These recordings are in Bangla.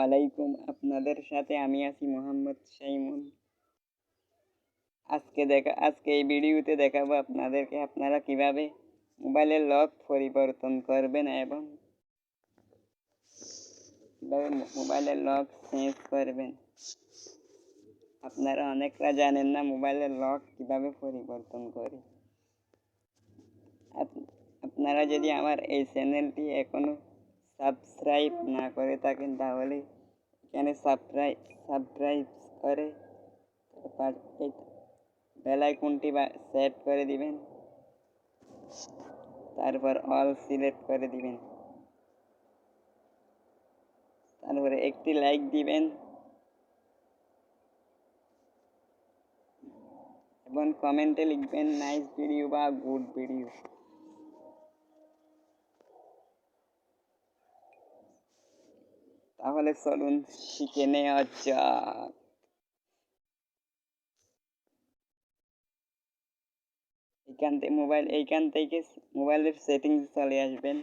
আলাইকুম, আপনাদের সাথে আমি আছি মোহাম্মদ শাইমুন। আজকে এই ভিডিওতে দেখাবো আপনাদেরকে আপনারা কিভাবে মোবাইলের লক পরিবর্তন করবেন এবং কিভাবে মোবাইলের লক চেঞ্জ করবেন। আপনারা অনেকরা জানেন না মোবাইলের লক কিভাবে পরিবর্তন করে। আপনারা যদি আমার এই চ্যানেলটি এখনো সাবস্ক্রাইব না করে থাকেন তাহলে এখানে সাবস্ক্রাইব করে বেল আইকনটি সেট করে দিবেন, তারপর অল সিলেক্ট করে দিবেন, তারপরে একটি লাইক দিবেন এবং কমেন্টে লিখবেন নাইস ভিডিও বা গুড ভিডিও। তাহলে চলুন শিখে নেওয়া যাক। এইখান থেকে মোবাইলের সেটিংস চলে আসবেন।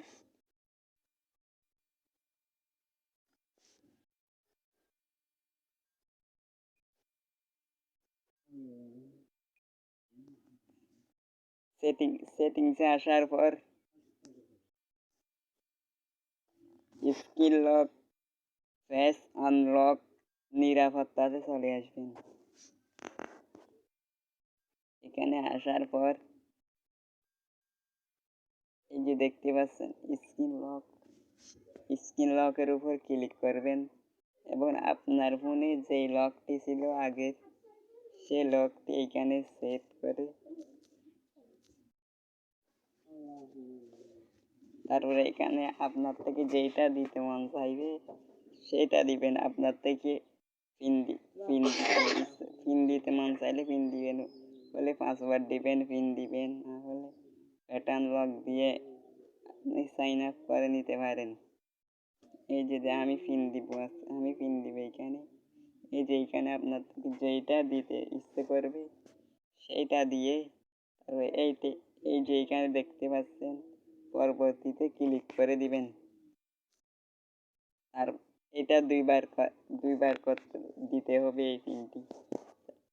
সেটিংসে আসার পর স্ক্রিন লক, ফেস আনলক, নিরাপত্তাতে চলে আসবেন। এখানে আসার পর এই যে দেখতে পাচ্ছেন স্ক্রিন লকের উপর ক্লিক করবেন এবং আপনার ফোনে যেই লকটি ছিল আগে সেই লকটি এখানে সেট করে তারপরে এখানে আপনার থেকে যেইটা দিতে মন চাইবে সেটা দিবেন। আপনার থেকে পিন দিতে মন চাইলে পিন দিবেন, বলে পাসওয়ার্ড দিবেন, পিন দিবেন, না হলে প্যাটার্ন লক দিয়ে আপনি সাইন আপ করে নিতে পারেন। এই যে আমি পিন দিব এখানে। এই যে এখানে আপনার থেকে যেইটা দিতে ইচ্ছে করবে সেইটা দিয়ে তারপরে এই যে এখানে দেখতে পাচ্ছেন পরবর্তীতে ক্লিক করে দিবেন। আর এটা দুইবার করতে দিতে হবে এই পিনটি।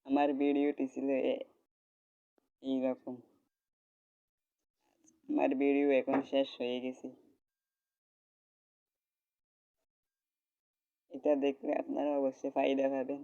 আমার ভিডিওটি ছিল এইরকম। আমার ভিডিও এখন শেষ হয়ে গেছে। এটা দেখলে আপনারা অবশ্যই ফায়দা পাবেন।